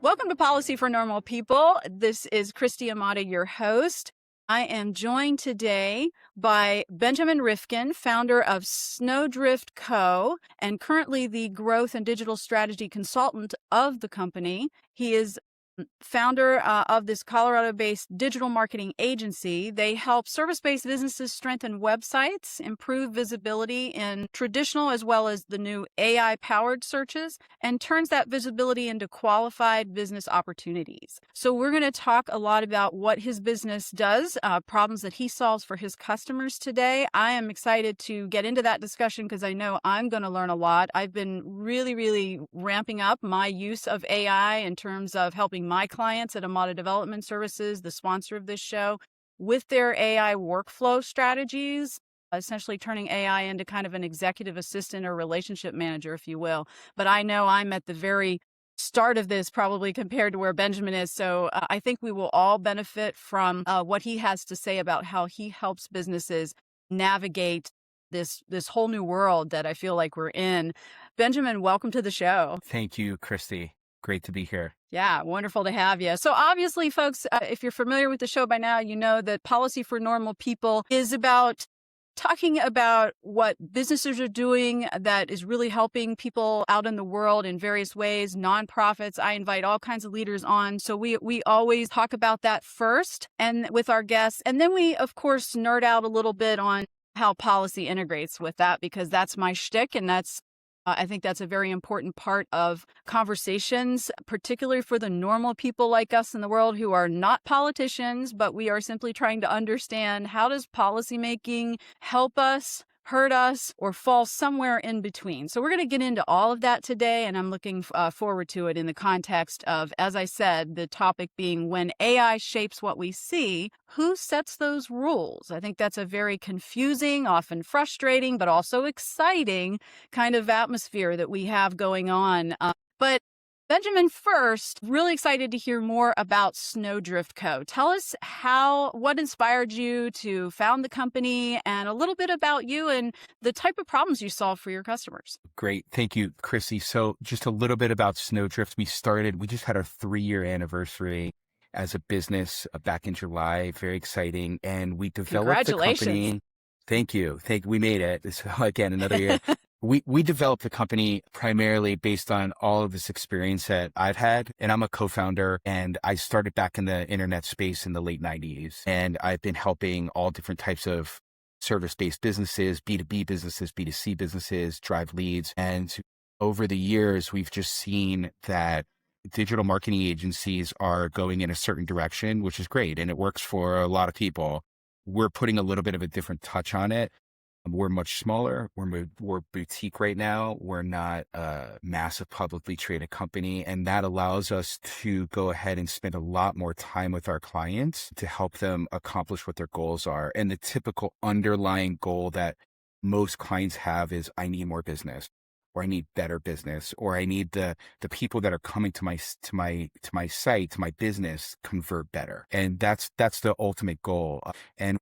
Welcome to Policy for Normal People. This is Christy Amada, your host. I am joined today by Benjamin Rifkin, founder of SnowdriftCO, and currently the growth and digital strategy consultant of the company. He is founder of this Colorado-based digital marketing agency. They help service-based businesses strengthen websites, improve visibility in traditional as well as the new AI-powered searches, and turns that visibility into qualified business opportunities. So we're going to talk a lot about what his business does, problems that he solves for his customers today. I am excited to get into that discussion because I know I'm going to learn a lot. I've been really ramping up my use of AI in terms of helping my clients at Amada Development Services, the sponsor of this show, with their AI workflow strategies, essentially turning AI into kind of an executive assistant or relationship manager, if you will. But I know I'm at the very start of this probably compared to where Benjamin is. So I think we will all benefit from what he has to say about how he helps businesses navigate this whole new world that I feel like we're in. Benjamin, welcome to the show. Thank you, Christy. Great to be here. Yeah, wonderful to have you. So obviously, folks, if you're familiar with the show by now, you know that Policy for Normal People is about talking about what businesses are doing that is really helping people out in the world in various ways, nonprofits. I invite all kinds of leaders on. So we always talk about that first and with our guests. And then we, of course, nerd out a little bit on how policy integrates with that, because that's my shtick. And I think that's a very important part of conversations, particularly for the normal people like us in the world who are not politicians, but we are simply trying to understand, how does policymaking help us, hurt us, or fall somewhere in between? So we're going to get into all of that today, and I'm looking forward to it in the context of, as I said, the topic being when AI shapes what we see, who sets those rules? I think that's a very confusing, often frustrating, but also exciting kind of atmosphere that we have going on. But Benjamin, first, really excited to hear more about SnowdriftCO. Tell us what inspired you to found the company, and a little bit about you and the type of problems you solve for your customers. Great. Thank you, Chrissy. So just a little bit about Snowdrift. We just had our 3-year anniversary as a business back in July. Very exciting. And we developed the company. Thank you. We made it. So again, another year. We developed the company primarily based on all of this experience that I've had, and I'm a co-founder, and I started back in the internet space in the late 90s, and I've been helping all different types of service-based businesses, B2B businesses, B2C businesses, drive leads. And over the years, we've just seen that digital marketing agencies are going in a certain direction, which is great, and it works for a lot of people. We're putting a little bit of a different touch on it. We're much smaller. We're boutique right now. We're not a massive publicly traded company. And that allows us to go ahead and spend a lot more time with our clients to help them accomplish what their goals are. And the typical underlying goal that most clients have is, I need more business, or I need better business, or I need the people that are coming to my site, to my business, convert better. And that's the ultimate goal. And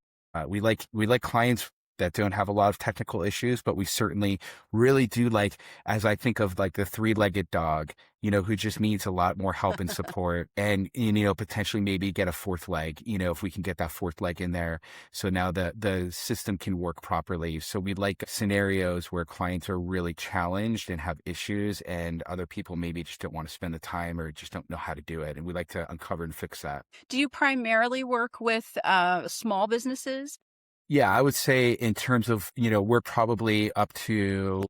we like clients that don't have a lot of technical issues, but we certainly really do like, as I think of like the 3-legged dog, who just needs a lot more help and support, and, potentially maybe get a 4th leg, if we can get that 4th leg in there. So now the system can work properly. So we like scenarios where clients are really challenged and have issues, and other people maybe just don't want to spend the time or just don't know how to do it. And we like to uncover and fix that. Do you primarily work with small businesses? Yeah, I would say in terms of, we're probably up to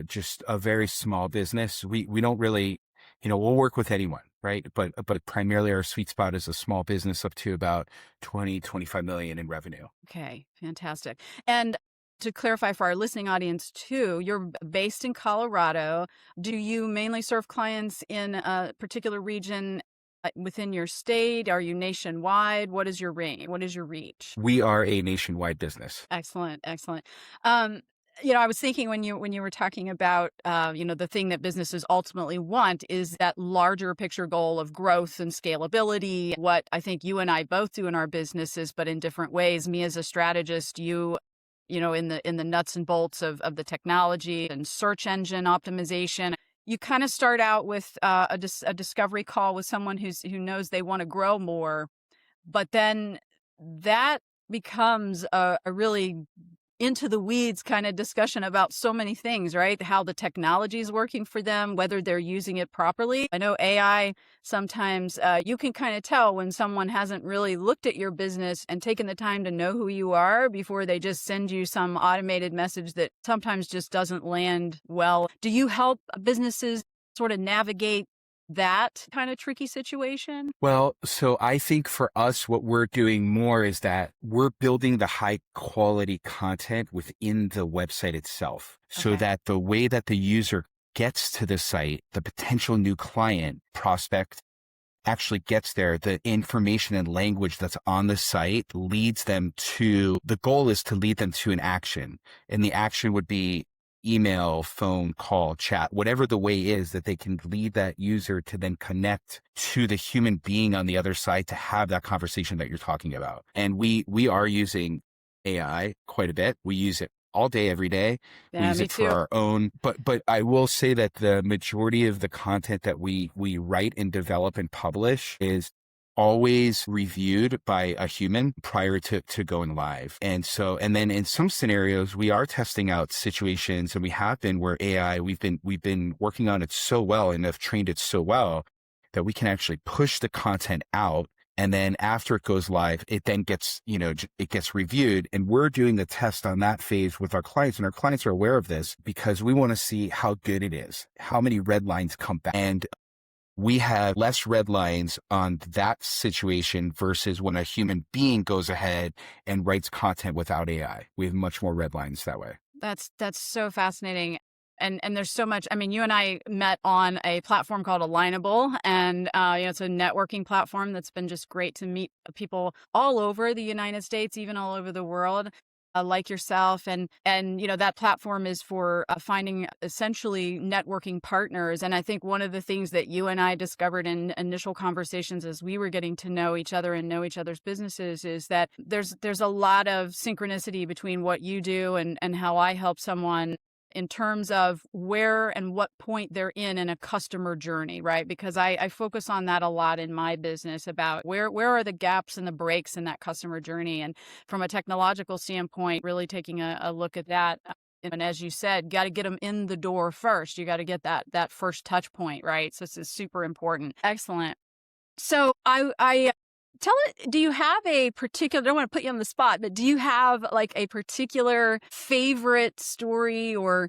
just a very small business. We don't really, we'll work with anyone, right? But primarily our sweet spot is a small business up to about 25 million in revenue. Okay, fantastic. And to clarify for our listening audience too, you're based in Colorado. Do you mainly serve clients in a particular region within your state? Are you nationwide? What is your range? What is your reach? We are a nationwide business. Excellent. I was thinking when you were talking about, the thing that businesses ultimately want is that larger picture goal of growth and scalability. What I think you and I both do in our businesses, but in different ways. Me as a strategist, in the nuts and bolts of the technology and search engine optimization. you kind of start out with a discovery call with someone who knows they want to grow more, but then that becomes a really into the weeds kind of discussion about so many things, right? How the technology is working for them, whether they're using it properly. I know AI, sometimes you can kind of tell when someone hasn't really looked at your business and taken the time to know who you are before they just send you some automated message that sometimes just doesn't land well. Do you help businesses sort of navigate that kind of tricky situation? Well, so I think for us, what we're doing more is that we're building the high quality content within the website itself, so that the way that the user gets to the site, the potential new client prospect actually gets there, the information and language that's on the site leads them to, the goal is to lead them to an action. And the action would be email, phone, call, chat, whatever the way is that they can lead that user to then connect to the human being on the other side to have that conversation that you're talking about. And we are using AI quite a bit. We use it all day, every day. Yeah, we use it for our own, but I will say that the majority of the content that we write and develop and publish is always reviewed by a human prior to going live. And then in some scenarios, we are testing out situations, and we have been, where AI, we've been working on it so well and have trained it so well that we can actually push the content out. And then after it goes live, it then gets, it gets reviewed. And we're doing the test on that phase with our clients, and our clients are aware of this because we want to see how good it is, how many red lines come back. And we have less red lines on that situation versus when a human being goes ahead and writes content without AI. We have much more red lines that way. That's so fascinating. And there's so much. I mean, you and I met on a platform called Alignable, and it's a networking platform that's been just great to meet people all over the United States, even all over the world. Like yourself, and that platform is for finding essentially networking partners. And I think one of the things that you and I discovered in initial conversations as we were getting to know each other and know each other's businesses is that there's a lot of synchronicity between what you do and how I help someone in terms of where and what point they're in a customer journey, right? Because I focus on that a lot in my business, about where are the gaps and the breaks in that customer journey. And from a technological standpoint, really taking a look at that. And as you said, got to get them in the door first. You got to get that first touch point, right? So this is super important. Excellent. So I do you have a particular, I don't want to put you on the spot, but do you have like a particular favorite story or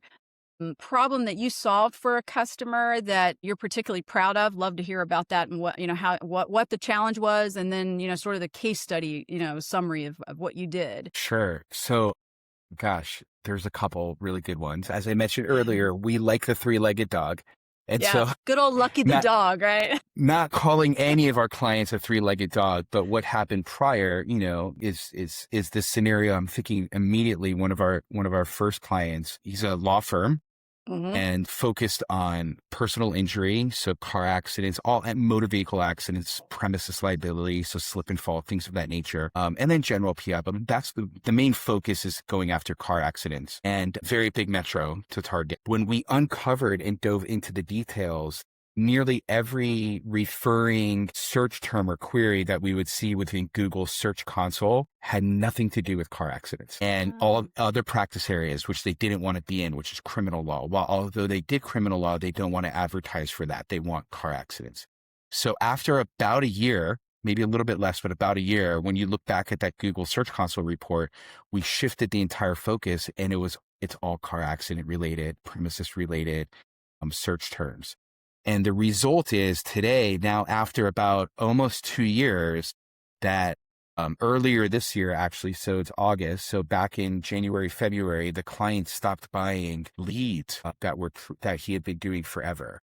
problem that you solved for a customer that you're particularly proud of? Love to hear about that, and what the challenge was, and then, sort of the case study, summary of what you did. Sure. So, gosh, there's a couple really good ones. As I mentioned earlier, we like the three-legged dog. And so, good old Lucky the dog, right? Not calling any of our clients a three-legged dog, but what happened prior, is this scenario. I'm thinking immediately one of our first clients. He's a law firm. And focused on personal injury, so car accidents, all motor vehicle accidents, premises liability, so slip and fall, things of that nature, and then general PI. But that's the main focus is going after car accidents, and very big metro to target. When we uncovered and dove into the details, nearly every referring search term or query that we would see within Google Search Console had nothing to do with car accidents, and all other practice areas, which they didn't want to be in, which is criminal law. While although they did criminal law, they don't want to advertise for that. They want car accidents. So after about a year, maybe a little bit less, but about a year, when you look back at that Google Search Console report, we shifted the entire focus, and it's all car accident related, premises related, search terms. And the result is today, now after about almost 2 years, that earlier this year, actually, so it's August. So back in January, February, the client stopped buying leads that he had been doing forever,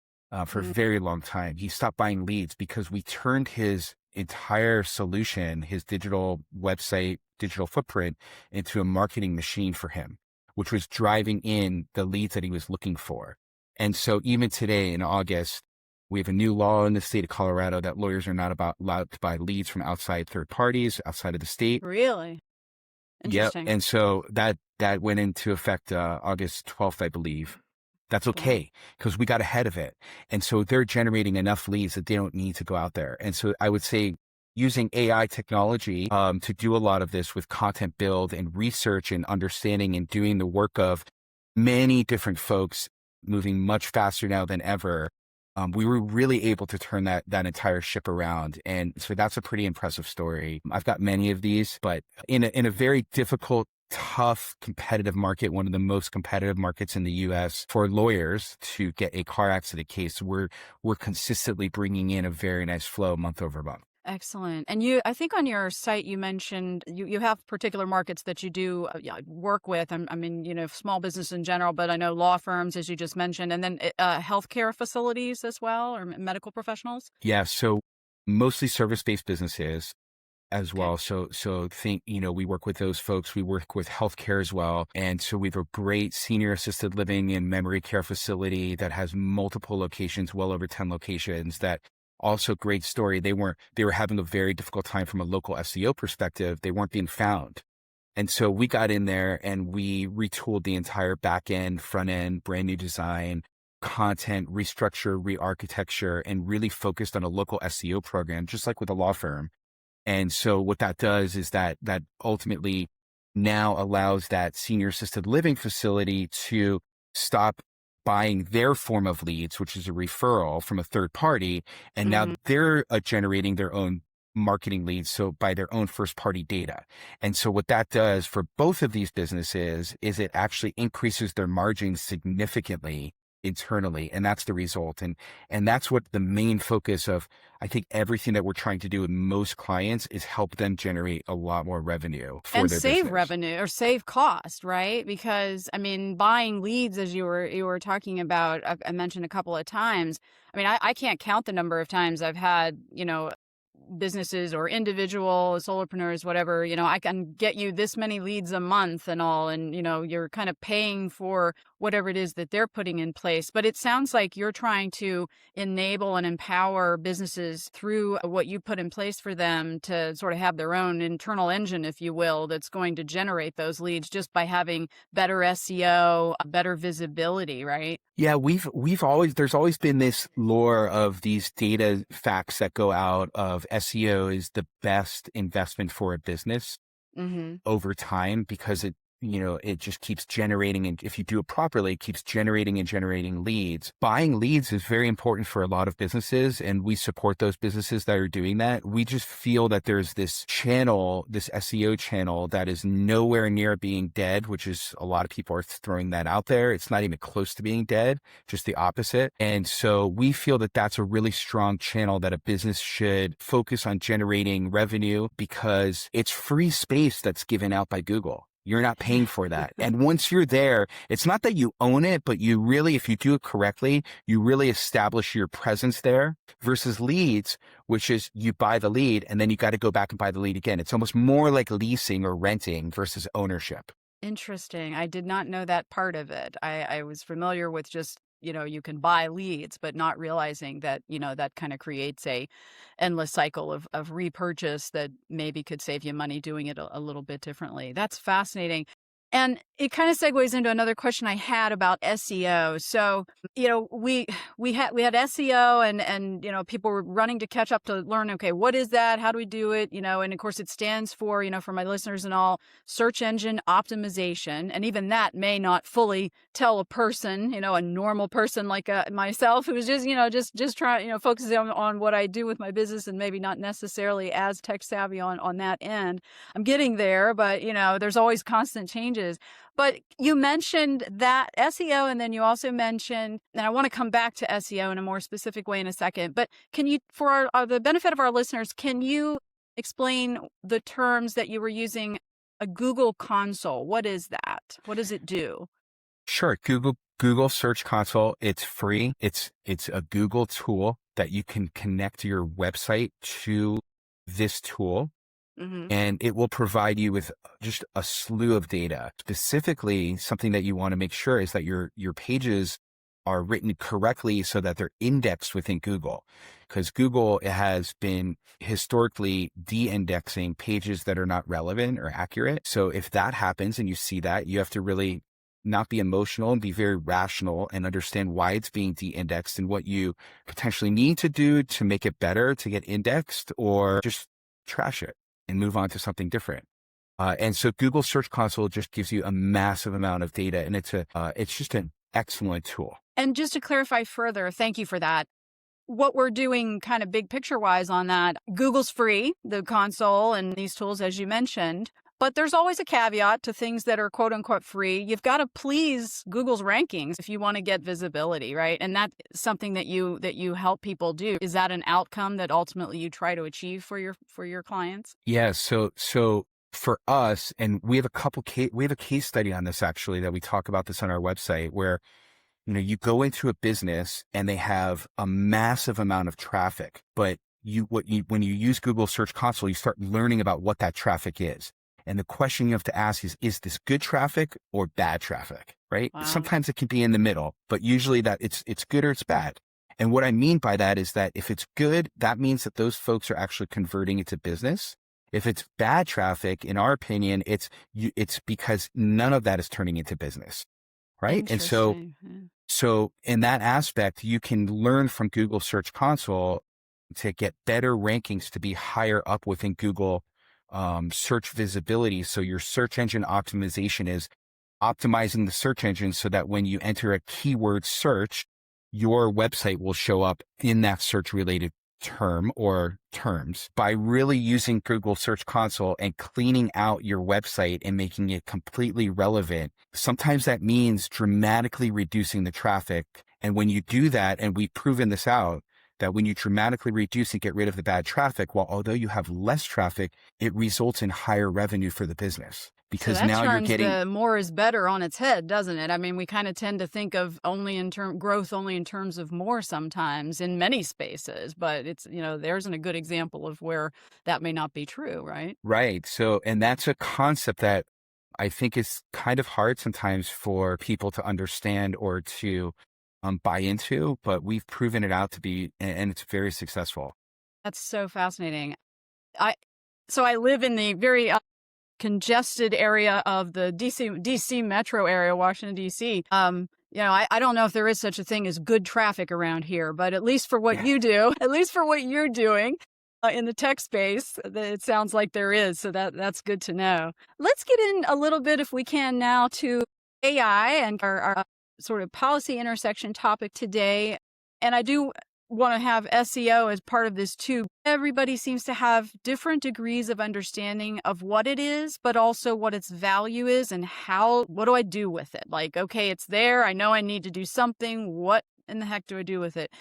for a very long time. He stopped buying leads because we turned his entire solution, his digital website, digital footprint, into a marketing machine for him, which was driving in the leads that he was looking for. And so even today in August, we have a new law in the state of Colorado that lawyers are not allowed to buy leads from outside third parties, outside of the state. Really? Interesting. Yep. And so that went into effect August 12th, I believe. That's okay, because we got ahead of it. And so they're generating enough leads that they don't need to go out there. And so I would say using AI technology to do a lot of this with content build and research and understanding and doing the work of many different folks moving much faster now than ever. We were really able to turn that entire ship around. And so that's a pretty impressive story. I've got many of these, but in a very difficult, tough, competitive market, one of the most competitive markets in the US for lawyers to get a car accident case, we're consistently bringing in a very nice flow month over month. Excellent. And I think on your site, you mentioned you have particular markets that you do work with. I mean, small business in general, but I know law firms, as you just mentioned, and then healthcare facilities as well, or medical professionals. Yeah. So mostly service-based businesses as well. So think, we work with those folks. We work with healthcare as well. And so we have a great senior assisted living and memory care facility that has multiple locations, well over 10 locations. That also great story. They were having a very difficult time from a local SEO perspective. They weren't being found. And so we got in there and we retooled the entire back end, front end, brand new design, content, restructure, re-architecture, and really focused on a local SEO program, just like with a law firm. And so what that does is that ultimately now allows that senior assisted living facility to stop buying their form of leads, which is a referral from a third party. And now they're generating their own marketing leads. So by their own first party data. And so what that does for both of these businesses is it actually increases their margins significantly internally. And that's the result. And that's what the main focus of, I think, everything that we're trying to do with most clients is help them generate a lot more revenue for and their save business. revenue or save cost, right? Because I mean, buying leads, as you were talking about, I mentioned a couple of times. I mean, I can't count the number of times I've had, businesses or individual solopreneurs, whatever, I can get you this many leads a month and all. And, you're kind of paying for whatever it is that they're putting in place. But it sounds like you're trying to enable and empower businesses through what you put in place for them to sort of have their own internal engine, if you will, that's going to generate those leads just by having better SEO, better visibility, right? Yeah, there's always been this lore of these data facts that go out of SEO is the best investment for a business over time because it just keeps generating. And if you do it properly, it keeps generating and generating leads. Buying leads is very important for a lot of businesses. And we support those businesses that are doing that. We just feel that there's this channel, this SEO channel that is nowhere near being dead, which is a lot of people are throwing that out there. It's not even close to being dead, just the opposite. And so we feel that that's a really strong channel that a business should focus on generating revenue because it's free space that's given out by Google. You're not paying for that. And once you're there, it's not that you own it, but you really, if you do it correctly, you really establish your presence there versus leads, which is you buy the lead and then you got to go back and buy the lead again. It's almost more like leasing or renting versus ownership. Interesting. I did not know that part of it. I was familiar with just, you can buy leads, but not realizing that, that kind of creates a endless cycle of repurchase that maybe could save you money doing it a little bit differently. That's fascinating. And it kind of segues into another question I had about SEO. So, we had SEO and people were running to catch up to learn, okay, what is that? How do we do it? And of course it stands for, for my listeners and all, search engine optimization. And even that may not fully tell a person, a normal person like myself who's just trying, focusing on what I do with my business and maybe not necessarily as tech savvy on that end. I'm getting there, but there's always constant changes. But you mentioned that SEO, and then you also mentioned, and I want to come back to SEO in a more specific way in a second, but can you, for the benefit of our listeners, can you explain the terms that you were using? A Google console, what is that? What does it do? Sure. Google Search Console, it's free. It's a Google tool that you can connect your website to this tool. And it will provide you with just a slew of data. Specifically, something that you want to make sure is that your pages are written correctly so that they're indexed within Google. Because Google has been historically de-indexing pages that are not relevant or accurate. So if that happens and you see that, you have to really not be emotional and be very rational and understand why it's being de-indexed and what you potentially need to do to make it better to get indexed, or just trash it and move on to something different. And so Google Search Console just gives you a massive amount of data, and it's just an excellent tool. And just to clarify further, thank you for that. What we're doing kind of big picture wise on that, Google's free, the console and these tools, as you mentioned, but there's always a caveat to things that are quote unquote free. You've got to please Google's rankings if you want to get visibility, right? And that's something that you help people do. Is that an outcome that ultimately you try to achieve for your clients? Yeah. So for us, and we have a case study on this actually, that we talk about this on our website, where you go into a business and they have a massive amount of traffic, but when you use Google Search Console, you start learning about what that traffic is. And the question you have to ask is this good traffic or bad traffic, right? Wow. Sometimes it can be in the middle, but usually that it's good or it's bad. And what I mean by that is that if it's good, that means that those folks are actually converting into business. If it's bad traffic, in our opinion, it's because none of that is turning into business, right? And so in that aspect, you can learn from Google Search Console to get better rankings, to be higher up within Google search visibility. So your search engine optimization is optimizing the search engine so that when you enter a keyword search, your website will show up in that search related term or terms. By really using Google Search Console and cleaning out your website and making it completely relevant, sometimes that means dramatically reducing the traffic. And when you do that, and we've proven this out, that when you dramatically reduce and get rid of the bad traffic, although you have less traffic, it results in higher revenue for the business. Because so that now turns you're getting the more is better on its head, doesn't it? I mean, we kind of tend to think of growth only in terms of more sometimes in many spaces, but it's, there isn't a good example of where that may not be true, right? Right. So, and that's a concept that I think is kind of hard sometimes for people to understand or to buy into, but we've proven it out to be, and it's very successful. That's so fascinating. So I live in the very congested area of the DC metro area, Washington, DC. I don't know if there is such a thing as good traffic around here, but at least for what you do, at least for what you're doing in the tech space, it sounds like there is. So that's good to know. Let's get in a little bit, if we can now, to AI and our sort of policy intersection topic today. And I do want to have SEO as part of this too. Everybody seems to have different degrees of understanding of what it is, but also what its value is and what do I do with it? Like, okay, it's there. I know I need to do something. What in the heck do I do with it?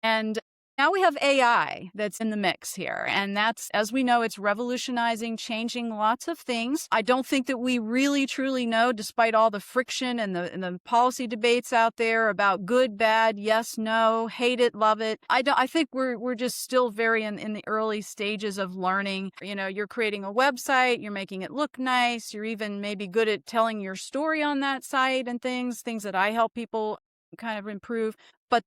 And now we have AI that's in the mix here. And that's, as we know, it's revolutionizing, changing lots of things. I don't think that we really, truly know, despite all the friction and the policy debates out there about good, bad, yes, no, hate it, love it. I think we're just still very in the early stages of learning. You're creating a website, you're making it look nice. You're even maybe good at telling your story on that site and things that I help people kind of improve. But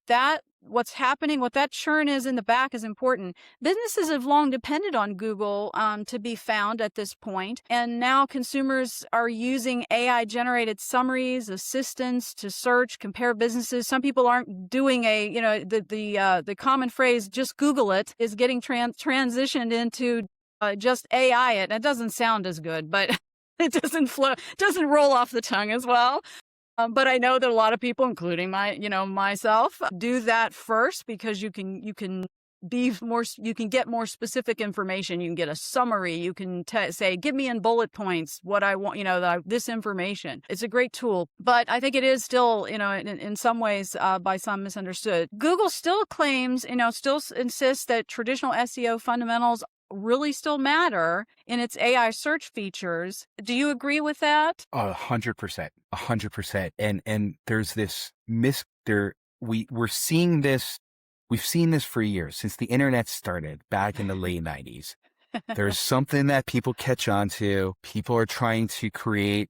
what's happening, what that churn is in the back is important. Businesses have long depended on Google to be found at this point. And now consumers are using AI generated summaries, assistants to search, compare businesses. Some people aren't doing the common phrase, just Google it, is getting transitioned into just AI it. It doesn't sound as good, but it doesn't roll off the tongue as well. But I know that a lot of people, including myself, do that first because you can get more specific information. You can get a summary. You can say, give me in bullet points what I want, this information. It's a great tool, but I think it is still, in some ways, by some misunderstood. Google still claims, still insists that traditional SEO fundamentals really still matter in its AI search features. Do you agree with that? 100%, 100%. And there's this we're seeing this. We've seen this for years since the internet started back in the late 90s. There's something that people catch on to. People are trying to create,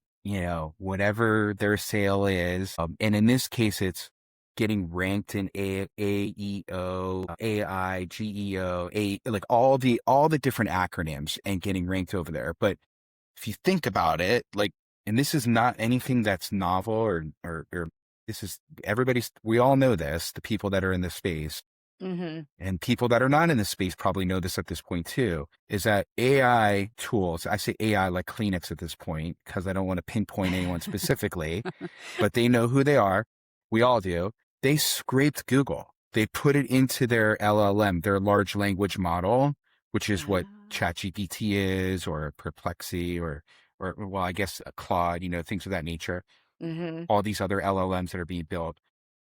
whatever their sale is. And in this case, it's getting ranked in AEO, AI, GEO, like all the different acronyms and getting ranked over there. But if you think about it, like and this is not anything that's novel or this is we all know this, the people that are in this space. And people that are not in this space probably know this at this point too, is that AI tools, I say AI like Kleenex at this point, because I don't want to pinpoint anyone specifically, but they know who they are. We all do. They scraped Google. They put it into their LLM, their large language model, which is what ChatGPT is, or Perplexity, or well, I guess Claude, things of that nature. All these other LLMs that are being built.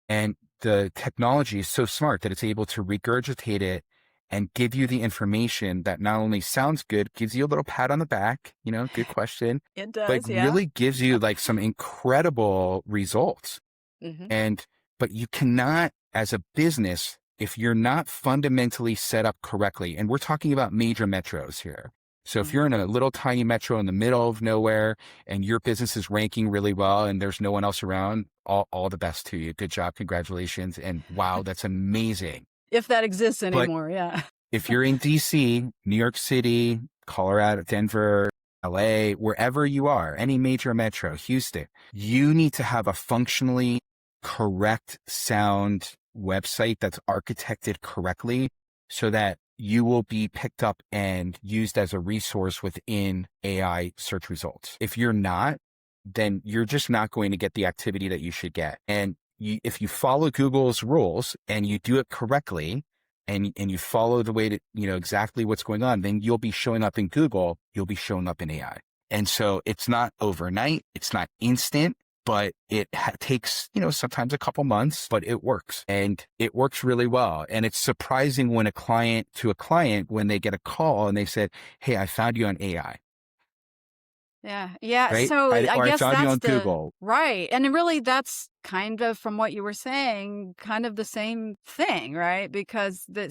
And the technology is so smart that it's able to regurgitate it and give you the information that not only sounds good, gives you a little pat on the back, good question. It does, but really gives you like some incredible results. But you cannot, as a business, if you're not fundamentally set up correctly, and we're talking about major metros here. So if you're in a little tiny metro in the middle of nowhere and your business is ranking really well and there's no one else around, all the best to you. Good job. Congratulations. And wow, that's amazing. If that exists anymore. Yeah. If you're in DC, New York City, Colorado, Denver, LA, wherever you are, any major metro, Houston, you need to have a functionally correct sound website that's architected correctly so that you will be picked up and used as a resource within AI search results. If you're not, then you're just not going to get the activity that you should get. And if you follow Google's rules and you do it correctly, and you follow the way to, exactly what's going on, then you'll be showing up in Google, you'll be showing up in AI. And so it's not overnight, it's not instant, but it takes, sometimes a couple months, but it works, and it works really well. And it's surprising when a client, when they get a call and they said, "Hey, I found you on AI." Yeah. Right? So I guess found you that's on Google. Right. And really that's kind of, from what you were saying, kind of the same thing, right? Because there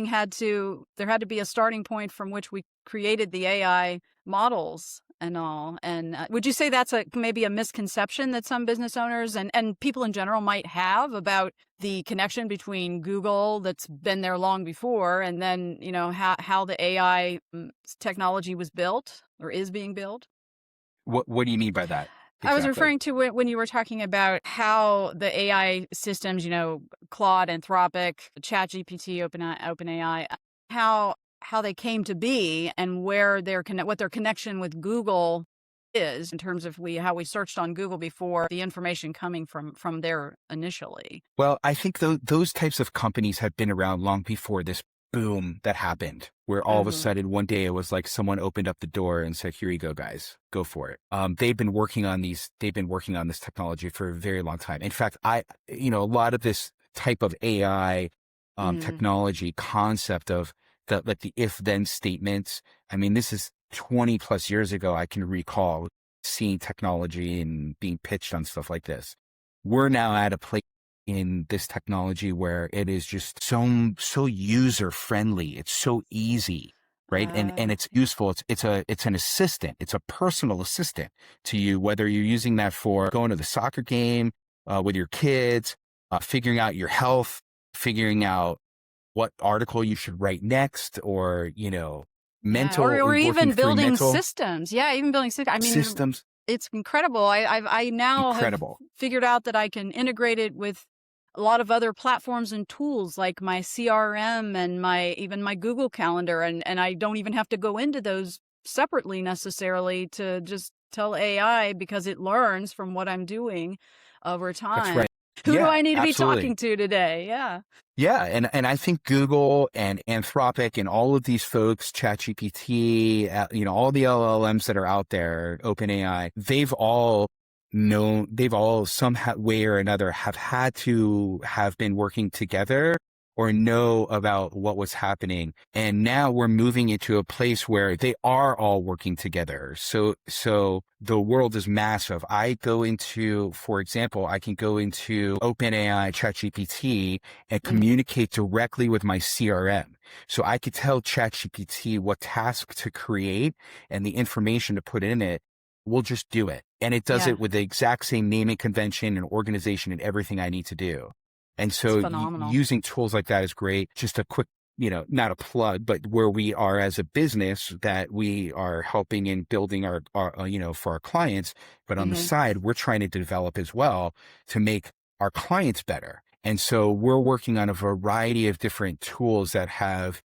had to be a starting point from which we created the AI models and all. And would you say that's maybe a misconception that some business owners and people in general might have about the connection between Google that's been there long before, and then, how the AI technology was built or is being built? What do you mean by that? Exactly. I was referring to when you were talking about how the AI systems, Claude, Anthropic, ChatGPT, OpenAI, how they came to be and where what their connection with Google is in terms of how we searched on Google before, the information coming from there initially. Well, I think those types of companies have been around long before this boom that happened, where all of a sudden one day it was like someone opened up the door and said, "Here you go, guys, go for it." They've been working on this technology for a very long time. In fact, a lot of this type of AI technology concept of the if-then statements. I mean, this is 20 plus years ago. I can recall seeing technology and being pitched on stuff like this. We're now at a place in this technology where it is just so user friendly. It's so easy, right? And it's useful. It's an assistant. It's a personal assistant to you, whether you're using that for going to the soccer game with your kids, figuring out your health, figuring out what article you should write next, or mental, or even building systems. Yeah, even building systems. I mean, systems. It's incredible. I now have figured out that I can integrate it with a lot of other platforms and tools like my CRM and even my Google Calendar, and I don't even have to go into those separately necessarily to just tell AI, because it learns from what I'm doing over time. That's right. Who do I need to be talking to today? Yeah. Yeah. And I think Google and Anthropic and all of these folks, ChatGPT, all the LLMs that are out there, OpenAI, they've all somehow way or another have had to have been working together or know about what was happening. And now we're moving into a place where they are all working together. So the world is massive. For example, I can go into OpenAI, ChatGPT, and communicate directly with my CRM. So I could tell ChatGPT what task to create and the information to put in it. We'll just do it. And it does it with the exact same naming convention and organization and everything I need to do. And so using tools like that is great. Just a quick, not a plug, but where we are as a business that we are helping in building our for our clients. But on the side, we're trying to develop as well to make our clients better. And so we're working on a variety of different tools that have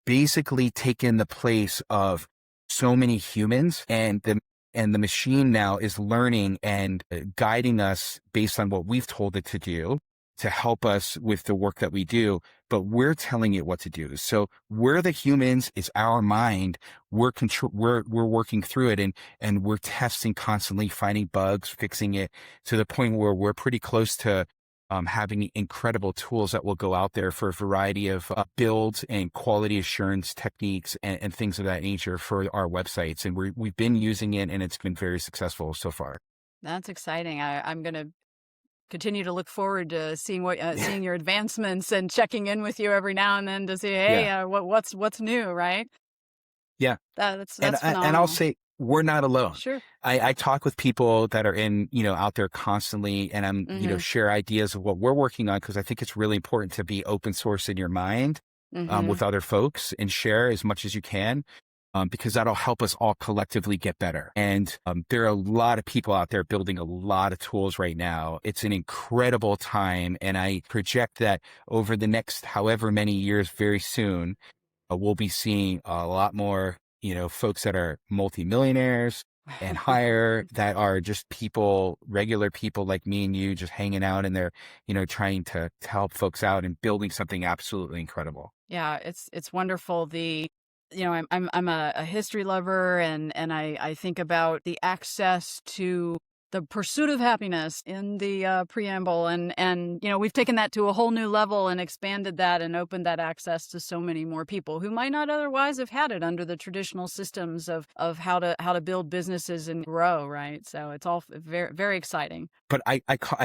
basically taken the place of so many humans, and the machine now is learning and guiding us based on what we've told it to do to help us with the work that we do, but we're telling it what to do. So we're the humans, it's our mind. We're working through it, and we're testing constantly, finding bugs, fixing it to the point where we're pretty close to having incredible tools that will go out there for a variety of builds and quality assurance techniques and things of that nature for our websites. And we've been using it, and it's been very successful so far. That's exciting. I'm going to continue to look forward to seeing seeing your advancements and checking in with you every now and then to see, hey, what's new, right? Yeah, that's phenomenal. And I'll say, we're not alone. Sure. I talk with people that are out there constantly, and I'm, share ideas of what we're working on, because I think it's really important to be open source in your mind with other folks and share as much as you can, because that'll help us all collectively get better. And there are a lot of people out there building a lot of tools right now. It's an incredible time. And I project that over the next however many years, very soon, we'll be seeing a lot more folks that are multimillionaires and higher, that are just regular people like me and you, just hanging out, and they're, trying to help folks out and building something absolutely incredible. Yeah, it's wonderful. I'm a history lover, and I think about the access to the pursuit of happiness in the preamble, and we've taken that to a whole new level and expanded that and opened that access to so many more people who might not otherwise have had it under the traditional systems of how to build businesses and grow, right? So it's all very, very exciting. But I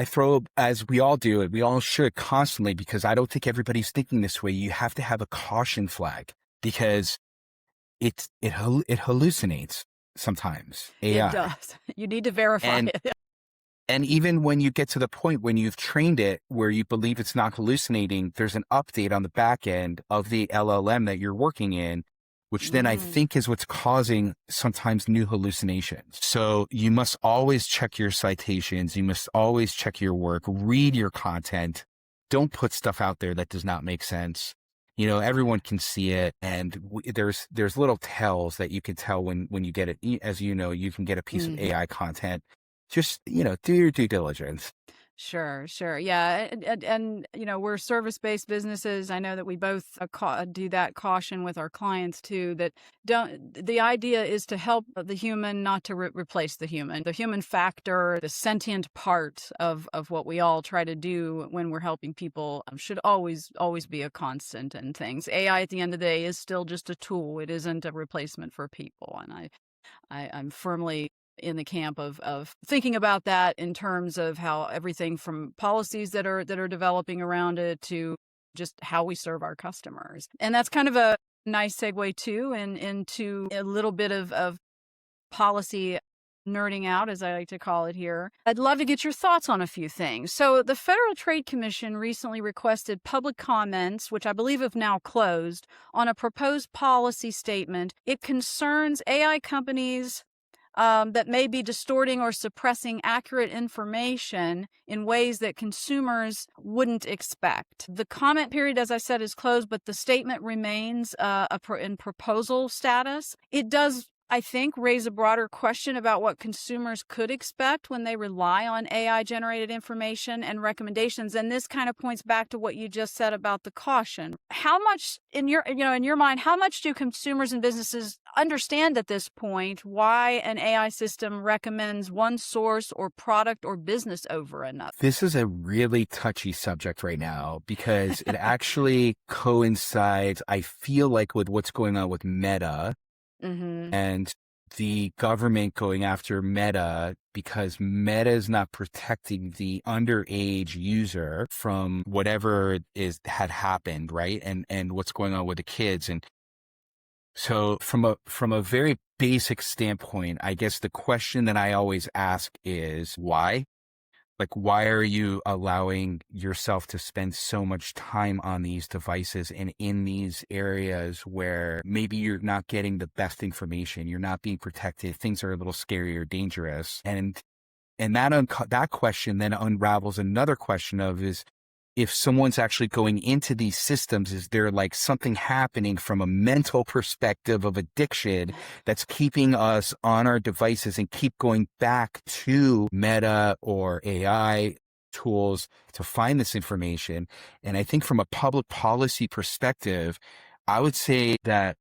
throw, as we all do it, we all should constantly, because I don't think everybody's thinking this way. You have to have a caution flag, because it hallucinates sometimes. AI. It does. You need to verify it. And even when you get to the point when you've trained it where you believe it's not hallucinating, there's an update on the back end of the LLM that you're working in, which then I think is what's causing sometimes new hallucinations. So you must always check your citations. You must always check your work, read your content. Don't put stuff out there that does not make sense. Everyone can see it, and there's little tells that you can tell when you get it. As you can get a piece of AI content. Just, do your due diligence. Sure. Yeah. And we're service-based businesses. I know that we both do that caution with our clients too, that the idea is to help the human, not to replace the human factor, the sentient part of what we all try to do when we're helping people should always be a constant in things. AI at the end of the day is still just a tool. It isn't a replacement for people. And I'm firmly in the camp of thinking about that in terms of how everything from policies that are developing around it to just how we serve our customers. And that's kind of a nice segue too, and into a little bit of policy nerding out, as I like to call it here. I'd love to get your thoughts on a few things. So the Federal Trade Commission recently requested public comments, which I believe have now closed, on a proposed policy statement. It concerns AI companies that may be distorting or suppressing accurate information in ways that consumers wouldn't expect. The comment period, as I said, is closed, but the statement remains in proposal status. It does, I think, raise a broader question about what consumers could expect when they rely on AI-generated information and recommendations. And this kind of points back to what you just said about the caution. How much, in your mind, how much do consumers and businesses understand at this point why an AI system recommends one source or product or business over another? This is a really touchy subject right now, because it actually coincides, I feel like, with what's going on with Meta. And the government going after Meta, because Meta is not protecting the underage user from whatever had happened, right? And what's going on with the kids. And so from a very basic standpoint, I guess the question that I always ask is why? Like, why are you allowing yourself to spend so much time on these devices and in these areas where maybe you're not getting the best information, you're not being protected, things are a little scary or dangerous. And that question then unravels another question of is, if someone's actually going into these systems, is there like something happening from a mental perspective of addiction that's keeping us on our devices and keep going back to Meta or AI tools to find this information? And I think from a public policy perspective, I would say that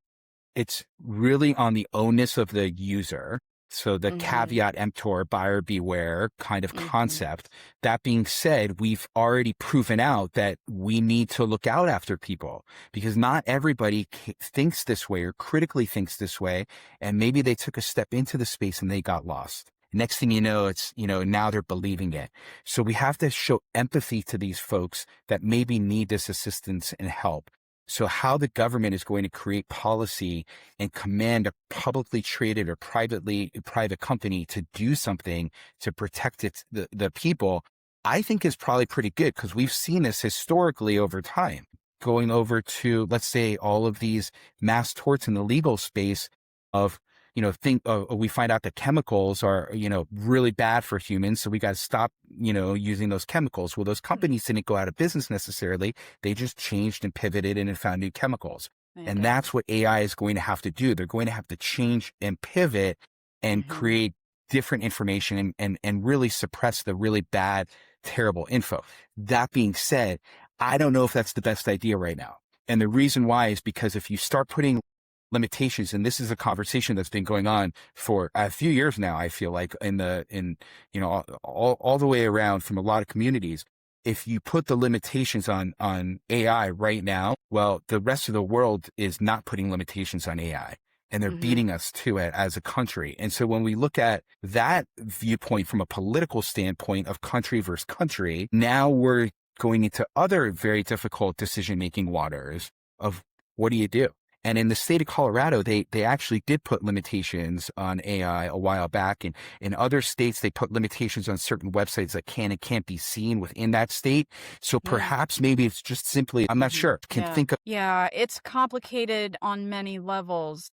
it's really on the onus of the user. So the caveat emptor, buyer beware kind of concept. That being said, we've already proven out that we need to look out after people, because not everybody thinks this way or critically thinks this way. And maybe they took a step into the space and they got lost. Next thing you know, it's, now they're believing it. So we have to show empathy to these folks that maybe need this assistance and help. So how the government is going to create policy and command a publicly traded or private company to do something to protect the people, I think is probably pretty good, because we've seen this historically over time. Going over to, let's say, all of these mass torts in the legal space of, we find out that chemicals are, really bad for humans. So we got to stop, using those chemicals. Well, those companies didn't go out of business necessarily. They just changed and pivoted and found new chemicals. And that's what AI is going to have to do. They're going to have to change and pivot and create different information and really suppress the really bad, terrible info. That being said, I don't know if that's the best idea right now. And the reason why is because if you start putting limitations, and this is a conversation that's been going on for a few years now, I feel like all the way around from a lot of communities. If you put the limitations on AI right now, well, the rest of the world is not putting limitations on AI, and they're beating us to it as a country. And so when we look at that viewpoint from a political standpoint of country versus country, now we're going into other very difficult decision-making waters of what do you do? And in the state of Colorado, they actually did put limitations on AI a while back. And in other states, they put limitations on certain websites that can and can't be seen within that state. So perhaps maybe it's just simply, I'm not sure, think of. Yeah, it's complicated on many levels.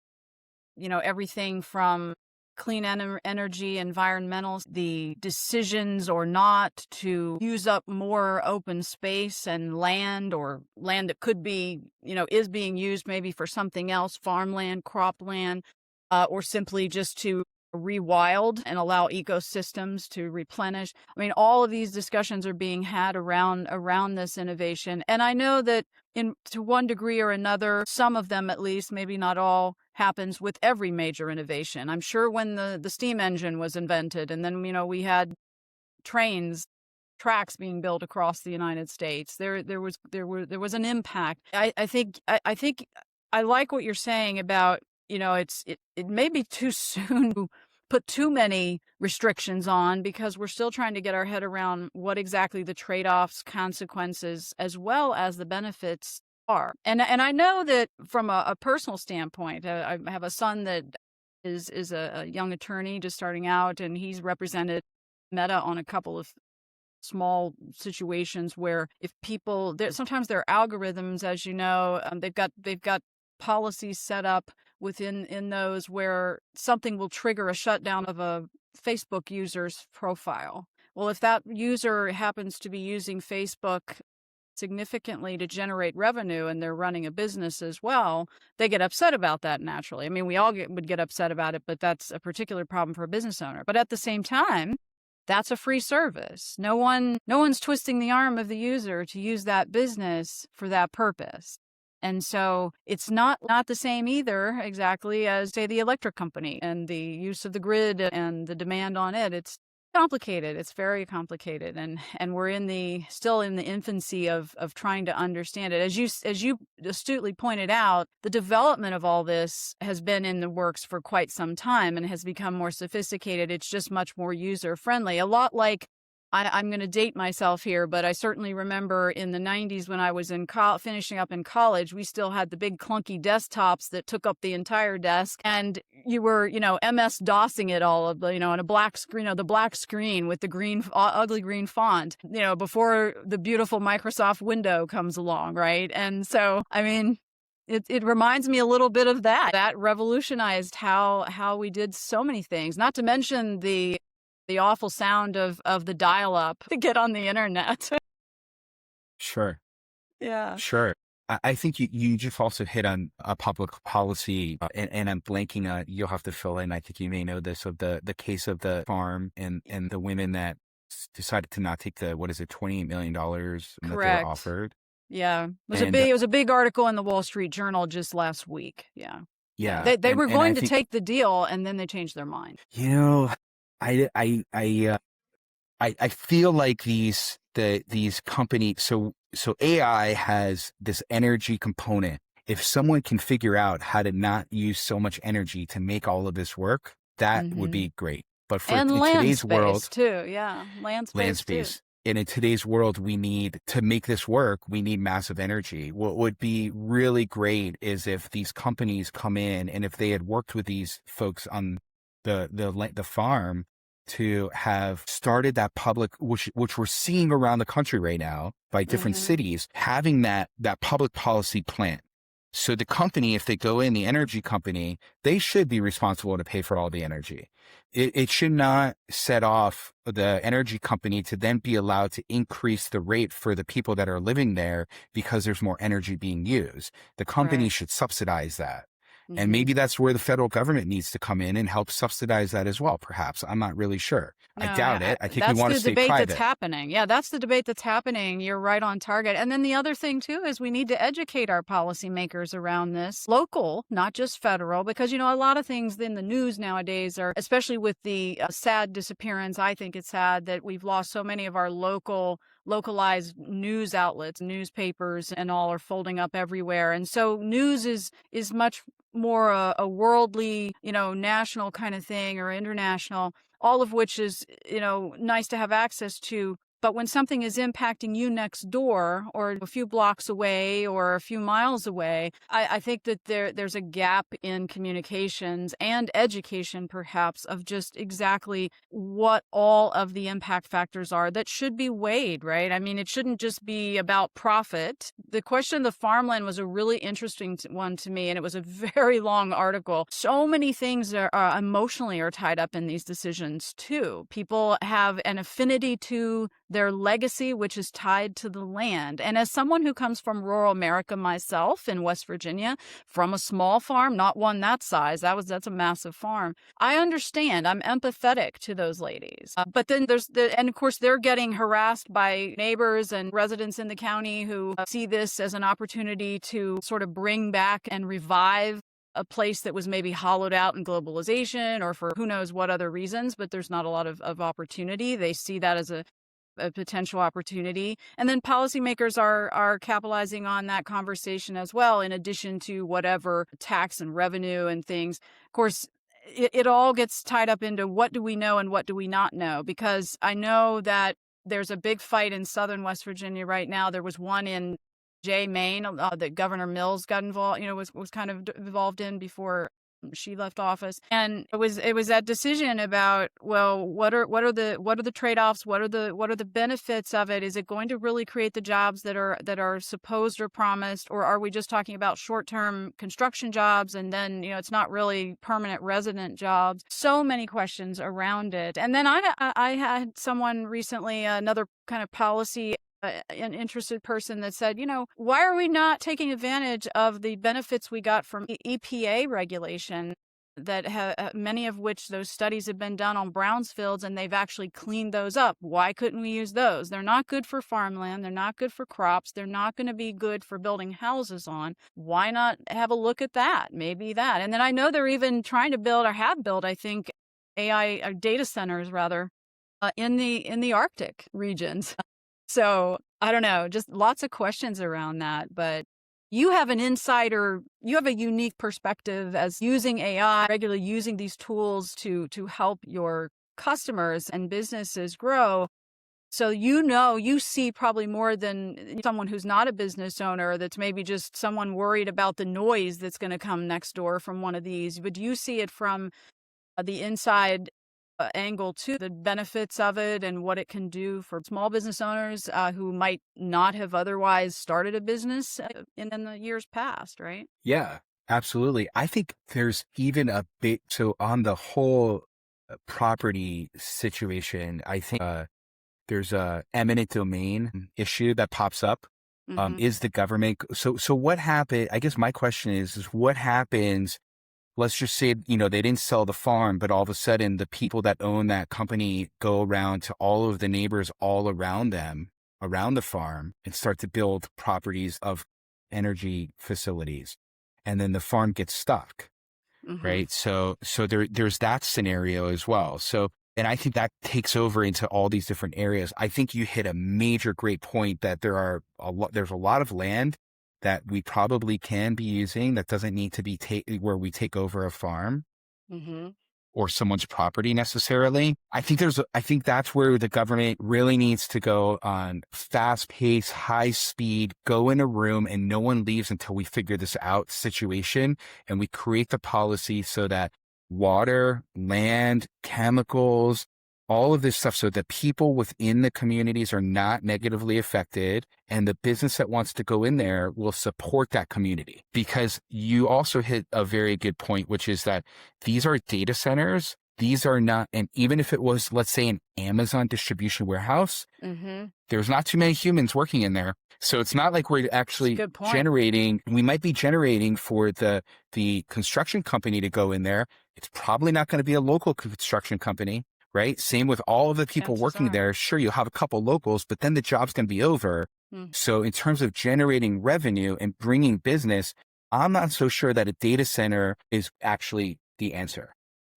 Everything from clean energy, environmental, the decisions or not to use up more open space and land, or land that could be, is being used maybe for something else, farmland, cropland, or simply just to rewild and allow ecosystems to replenish. I mean, all of these discussions are being had around this innovation. And I know that to one degree or another, some of them at least, maybe not all, happens with every major innovation. I'm sure when the steam engine was invented, and then, we had tracks being built across the United States, there was an impact. I think I like what you're saying about, it may be too soon to put too many restrictions on, because we're still trying to get our head around what exactly the trade-offs, consequences, as well as the benefits are. And I know that from a personal standpoint, I have a son that is a young attorney just starting out, and he's represented Meta on a couple of small situations where if people, sometimes their algorithms, as you know, they've got policies set up within those where something will trigger a shutdown of a Facebook user's profile. Well, if that user happens to be using Facebook significantly to generate revenue and they're running a business as well, they get upset about that naturally. I mean, we all would get upset about it, but that's a particular problem for a business owner. But at the same time, that's a free service. No one's twisting the arm of the user to use that business for that purpose. And so it's not the same either exactly as, say, the electric company and the use of the grid and the demand on it. It's complicated. It's very complicated. And we're still in the infancy of trying to understand it. As you astutely pointed out, the development of all this has been in the works for quite some time and has become more sophisticated. It's just much more user friendly. A lot like I'm going to date myself here, but I certainly remember in the 90s when I was in finishing up in college, we still had the big clunky desktops that took up the entire desk, and you were, MS-DOSing it all, on a black screen, the black screen with the green, ugly green font, before the beautiful Microsoft window comes along, right? And so, I mean, it reminds me a little bit of that. That revolutionized how we did so many things, not to mention the awful sound of the dial-up to get on the internet. Sure. Yeah. Sure. I think you just also hit on a public policy, and I'm blanking on, you'll have to fill in, I think you may know this, of the case of the farm and the women that decided to not take the, $28 million that they were offered. Yeah. It was a big article in the Wall Street Journal just last week. Yeah. Yeah. They were going to take the deal, and then they changed their mind. I feel like these companies, so AI has this energy component. If someone can figure out how to not use so much energy to make all of this work, that would be great. But in today's world too, land space. And in today's world, to make this work, we need massive energy. What would be really great is if these companies come in, and if they had worked with these folks on the farm to have started that public, which we're seeing around the country right now by different cities, having that public policy plan. So the company, if they go in, the energy company, they should be responsible to pay for all the energy. It should not set off the energy company to then be allowed to increase the rate for the people that are living there because there's more energy being used. The company should subsidize that. And maybe that's where the federal government needs to come in and help subsidize that as well, perhaps. I'm not really sure. No, I doubt it. I think we want to stay private. That's the debate that's happening. Yeah, that's the debate that's happening. You're right on target. And then the other thing, too, is we need to educate our policymakers around this, local, not just federal, because, a lot of things in the news nowadays are, especially with the sad disappearance, I think it's sad that we've lost so many of our localized news outlets, newspapers and all are folding up everywhere. And so news is much more a worldly, national kind of thing or international, all of which is, nice to have access to. But when something is impacting you next door or a few blocks away or a few miles away, I think that there's a gap in communications and education, perhaps, of just exactly what all of the impact factors are that should be weighed, right? I mean, it shouldn't just be about profit. The question of the farmland was a really interesting one to me, and it was a very long article. So many things are emotionally tied up in these decisions, too. People have an affinity to their legacy, which is tied to the land. And as someone who comes from rural America myself in West Virginia, from a small farm, not one that size, that's a massive farm, I understand. I'm empathetic to those ladies. But then and of course, they're getting harassed by neighbors and residents in the county who see this as an opportunity to sort of bring back and revive a place that was maybe hollowed out in globalization or for who knows what other reasons, but there's not a lot of opportunity. They see that as a potential opportunity. And then policymakers are capitalizing on that conversation as well, in addition to whatever tax and revenue and things. Of course, it all gets tied up into what do we know and what do we not know, because I know that there's a big fight in southern West Virginia right now. There was one in Maine that Governor Mills got involved, was kind of involved in before she left office. And it was that decision about, well, what are the trade-offs? What are the benefits of it? Is it going to really create the jobs that are supposed or promised, or are we just talking about short-term construction jobs and then it's not really permanent resident jobs? So many questions around it. And then I had someone recently, another kind of policy an interested person that said, why are we not taking advantage of the benefits we got from EPA regulation that many of which those studies have been done on brownfields and they've actually cleaned those up? Why couldn't we use those? They're not good for farmland. They're not good for crops. They're not going to be good for building houses on. Why not have a look at that? Maybe that. And then I know they're even trying to build or have built, I think, AI data centers rather in the Arctic regions. So I don't know, just lots of questions around that. But you have a unique perspective as using AI, regularly using these tools to help your customers and businesses grow. So, you see probably more than someone who's not a business owner, that's maybe just someone worried about the noise that's going to come next door from one of these. But you see it from the inside angle too, the benefits of it and what it can do for small business owners who might not have otherwise started a business in the years past, right? Yeah, absolutely. I think there's even a bit, so on the whole property situation, I think there's a eminent domain issue that pops up. Is the government, so what happened? I guess my question is what happens? Let's just say, they didn't sell the farm, but all of a sudden the people that own that company go around to all of the neighbors all around them, around the farm, and start to build properties of energy facilities. And then the farm gets stuck, right? So there's that scenario as well. So, and I think that takes over into all these different areas. I think you hit a major great point that there's a lot of land that we probably can be using that doesn't need to be where we take over a farm or someone's property necessarily. I think that's where the government really needs to go on fast pace, high speed, go in a room and no one leaves until we figure this out situation. And we create the policy so that water, land, chemicals, all of this stuff, so that people within the communities are not negatively affected, and the business that wants to go in there will support that community. Because you also hit a very good point, which is that these are data centers. These are not, and even if it was, let's say, an Amazon distribution warehouse, there's not too many humans working in there. So it's not like we're actually generating, we might be generating for the construction company to go in there. It's probably not going to be a local construction company. Right? Same with all of the people working there. Sure, you'll have a couple locals, but then the job's going to be over. So in terms of generating revenue and bringing business, I'm not so sure that a data center is actually the answer.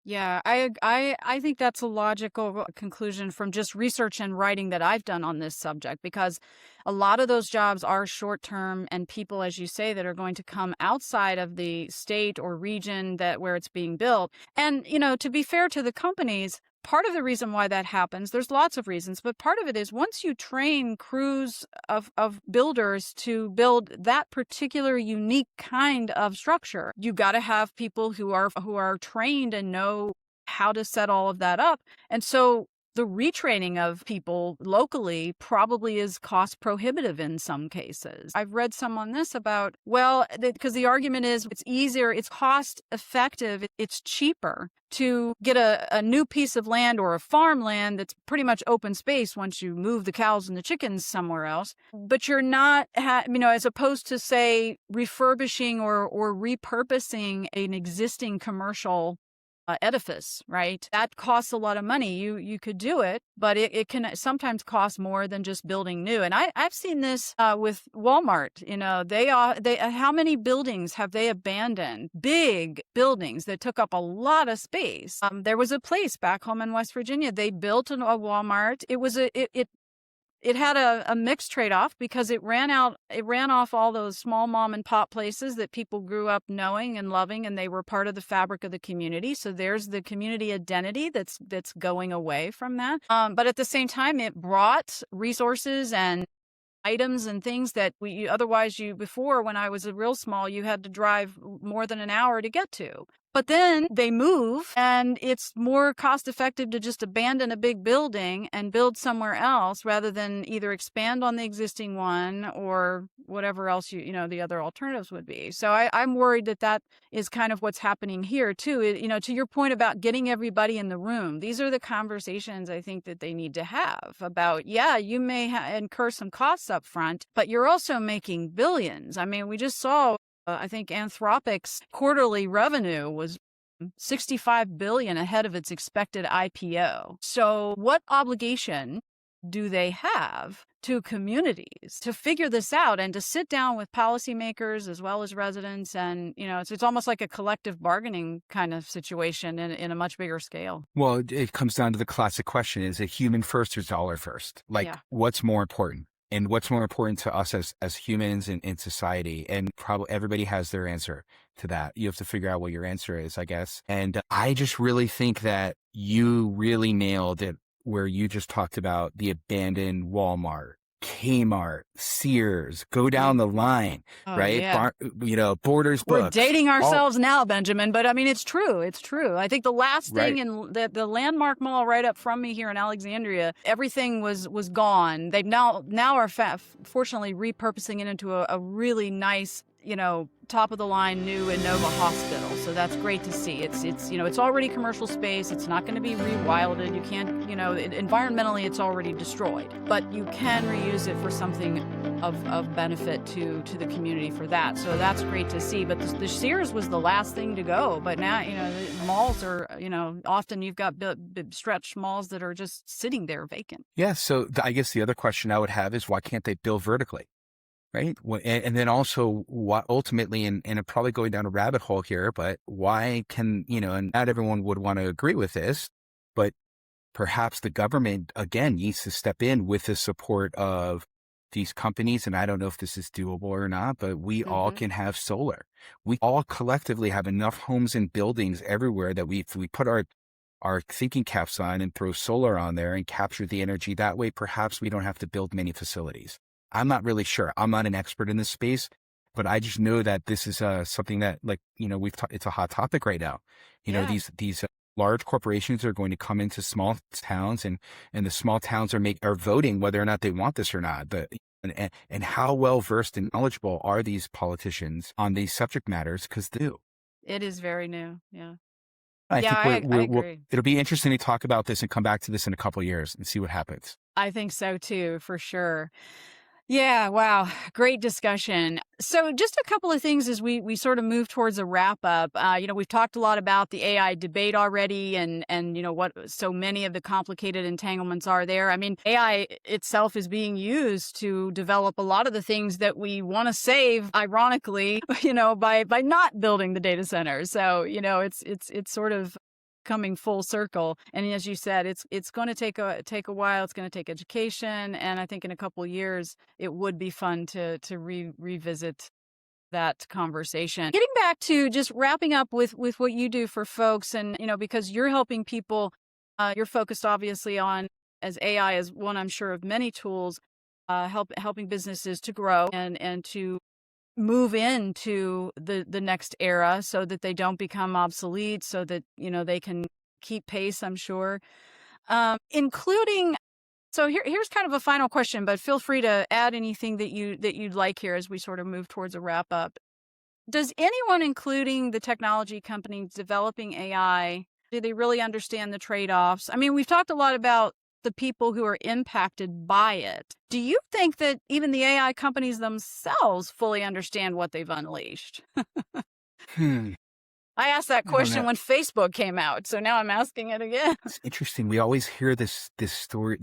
Yeah, I think that's a logical conclusion from just research and writing that I've done on this subject, because a lot of those jobs are short term, and people, as you say, that are going to come outside of the state or region where it's being built. And, to be fair to the companies, part of the reason why that happens, there's lots of reasons, but part of it is once you train crews of builders to build that particular unique kind of structure, you got to have people who are trained and know how to set all of that up. And so the retraining of people locally probably is cost prohibitive in some cases. I've read some on this about, because the argument is it's easier, it's cost effective, it's cheaper to get a new piece of land or a farmland that's pretty much open space once you move the cows and the chickens somewhere else. But you're not, as opposed to, say, refurbishing or repurposing an existing commercial edifice, right? That costs a lot of money. You could do it, but it can sometimes cost more than just building new. And I've seen this with Walmart. They how many buildings have they abandoned? Big buildings that took up a lot of space. There was a place back home in West Virginia. They built a Walmart. It had a mixed trade-off because it ran off all those small mom and pop places that people grew up knowing and loving, and they were part of the fabric of the community. So there's the community identity that's going away from that. But at the same time, it brought resources and items and things that before, when I was real small, you had to drive more than an hour to get to. But then they move, and it's more cost effective to just abandon a big building and build somewhere else rather than either expand on the existing one or whatever else the other alternatives would be. So I'm worried that is kind of what's happening here too. To your point about getting everybody in the room, these are the conversations I think that they need to have about, you may incur some costs up front, but you're also making billions. I mean, we just saw, I think Anthropic's quarterly revenue was $65 billion ahead of its expected IPO. So what obligation do they have to communities to figure this out and to sit down with policymakers as well as residents? And, it's almost like a collective bargaining kind of situation in a much bigger scale. Well, it comes down to the classic question, is it human first or dollar first? What's more important? And what's more important to us as humans in society? And probably everybody has their answer to that. You have to figure out what your answer is, I guess. And I just really think that you really nailed it where you just talked about the abandoned Walmart, Kmart, Sears, go down the line, right? Yeah. Borders We're Books. dating ourselves now, Benjamin, but I mean, it's true. It's true. I think the last thing in the Landmark Mall right up from me here in Alexandria, everything was gone. They've now are fortunately repurposing it into a really nice, top of the line new Innova hospital. So that's great to see. It's already commercial space. It's not going to be rewilded. You can't, environmentally it's already destroyed, but you can reuse it for something of benefit to the community for that. So that's great to see. But the Sears was the last thing to go. But now, the malls are, often you've got stretched malls that are just sitting there vacant. Yeah. So I guess the other question I would have is, why can't they build vertically? Right. And then also what ultimately, and I'm probably going down a rabbit hole here, but why can, and not everyone would want to agree with this, but perhaps the government, again, needs to step in with the support of these companies. And I don't know if this is doable or not, but we all can have solar. We all collectively have enough homes and buildings everywhere that if we put our thinking caps on and throw solar on there and capture the energy that way, perhaps we don't have to build many facilities. I'm not really sure. I'm not an expert in this space, but I just know that this is something that, it's a hot topic right now. These large corporations are going to come into small towns, and the small towns are voting whether or not they want this or not. And how well versed and knowledgeable are these politicians on these subject matters? Because they do. It is very new. Yeah. I agree. It'll be interesting to talk about this and come back to this in a couple of years and see what happens. I think so too, for sure. Yeah, wow. Great discussion. So just a couple of things as we sort of move towards a wrap up. We've talked a lot about the AI debate already and what so many of the complicated entanglements are there. I mean, AI itself is being used to develop a lot of the things that we want to save, ironically, by not building the data centers. So, it's sort of coming full circle. And as you said, it's going to take a while. It's going to take education. And I think in a couple of years, it would be fun to revisit that conversation. Getting back to just wrapping up with what you do for folks, and, because you're helping people, you're focused obviously on, as AI is one, I'm sure, of many tools, helping businesses to grow and to move into the next era so that they don't become obsolete, so that, they can keep pace, I'm sure. Including, so here's kind of a final question, but feel free to add anything that you'd like here as we sort of move towards a wrap up. Does anyone, including the technology companies developing AI, do they really understand the trade-offs? I mean, we've talked a lot about the people who are impacted by it. Do you think that even the AI companies themselves fully understand what they've unleashed? I asked that question when Facebook came out, so now I'm asking it again. It's interesting. We always hear these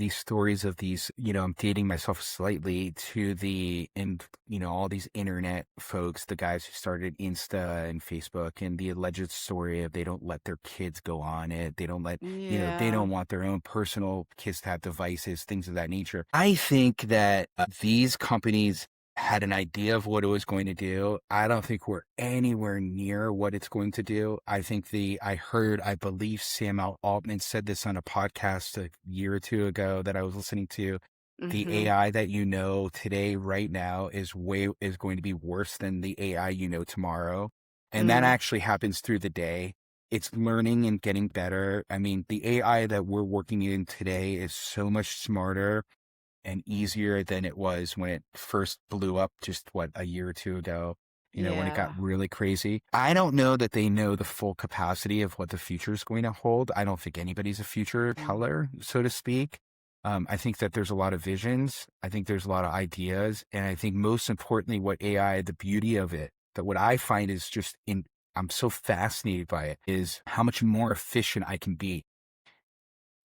stories of these, I'm dating myself slightly to all these internet folks, the guys who started Insta and Facebook, and the alleged story of they don't let their kids go on it. They don't let, they don't want their own personal kids to have devices, things of that nature. I think that these companies had an idea of what it was going to do. I don't think we're anywhere near what it's going to do. I think I believe Sam Altman said this on a podcast a year or two ago that I was listening to. The AI that today, right now, is going to be worse than the AI tomorrow. And that actually happens through the day. It's learning and getting better. I mean, the AI that we're working in today is so much smarter and easier than it was when it first blew up just a year or two ago, when it got really crazy. I don't know that they know the full capacity of what the future is going to hold. I don't think anybody's a future teller, so to speak. I think that there's a lot of visions. I think there's a lot of ideas. And I think most importantly, what AI, the beauty of it, that what I find is I'm so fascinated by it, is how much more efficient I can be.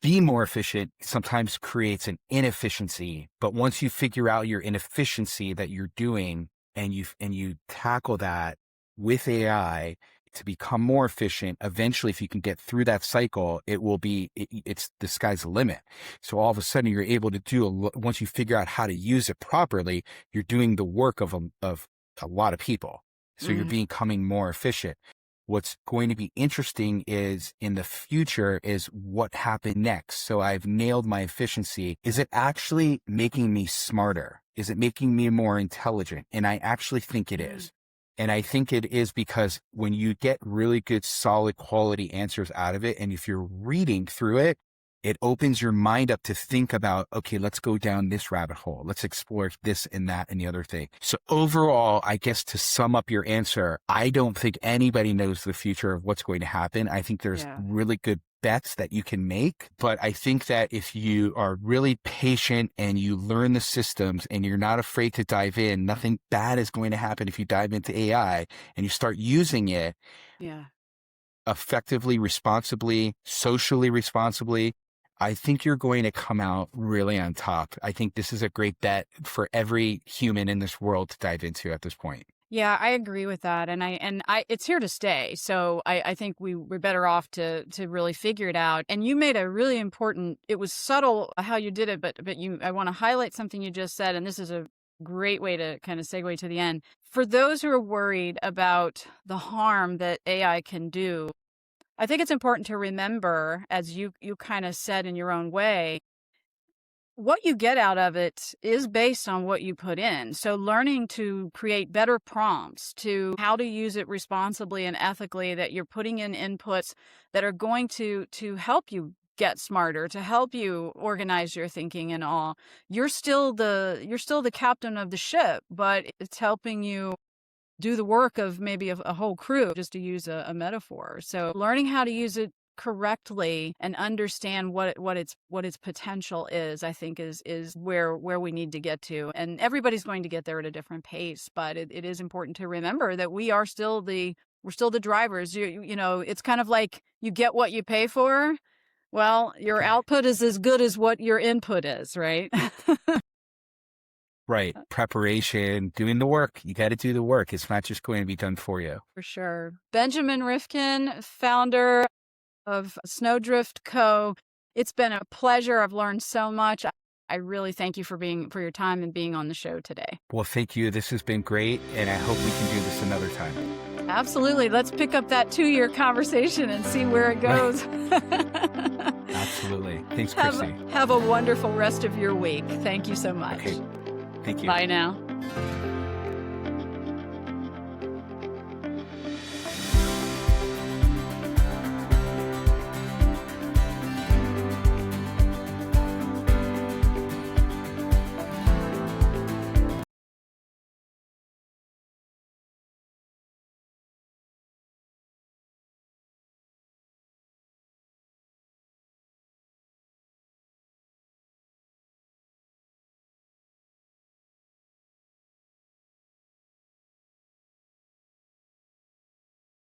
Be more efficient sometimes creates an inefficiency, but once you figure out your inefficiency that you're doing and you tackle that with AI to become more efficient, eventually, if you can get through that cycle, it's the sky's the limit. So all of a sudden you're able to do, once you figure out how to use it properly, you're doing the work of a lot of people. So you're becoming more efficient. What's going to be interesting is in the future is what happened next. So I've nailed my efficiency. Is it actually making me smarter? Is it making me more intelligent? And I actually think it is. And I think it is because when you get really good, solid quality answers out of it, and if you're reading through it, it opens your mind up to think about, okay, let's go down this rabbit hole. Let's explore this and that and the other thing. So overall, I guess to sum up your answer, I don't think anybody knows the future of what's going to happen. I think there's really good bets that you can make. But I think that if you are really patient and you learn the systems and you're not afraid to dive in, nothing bad is going to happen if you dive into AI and you start using it effectively, responsibly, socially responsibly. I think you're going to come out really on top. I think this is a great bet for every human in this world to dive into at this point. Yeah, I agree with that. And I it's here to stay. So I think we're better off to really figure it out. And you made a really important, it was subtle how you did it, but I want to highlight something you just said. And this is a great way to kind of segue to the end. For those who are worried about the harm that AI can do, I think it's important to remember, as you kind of said in your own way, what you get out of it is based on what you put in. So learning to create better prompts to how to use it responsibly and ethically, that you're putting in inputs that are going to help you get smarter, to help you organize your thinking and all. You're still the captain of the ship, but it's helping you do the work of maybe a whole crew, just to use a metaphor. So learning how to use it correctly and understand what its potential is, I think is where we need to get to. And everybody's going to get there at a different pace, but it is important to remember that we're still the drivers. You know, it's kind of like you get what you pay for. Well, your output is as good as what your input is, right? Right. Preparation, doing the work. You got to do the work. It's not just going to be done for you. For sure. Benjamin Rifkin, founder of SnowdriftCO. It's been a pleasure. I've learned so much. I really thank you for your time and being on the show today. Well, thank you. This has been great, and I hope we can do this another time. Absolutely. Let's pick up that 2-year conversation and see where it goes. Right. Absolutely. Thanks, Christy. Have a wonderful rest of your week. Thank you so much. Okay. Thank you. Bye now.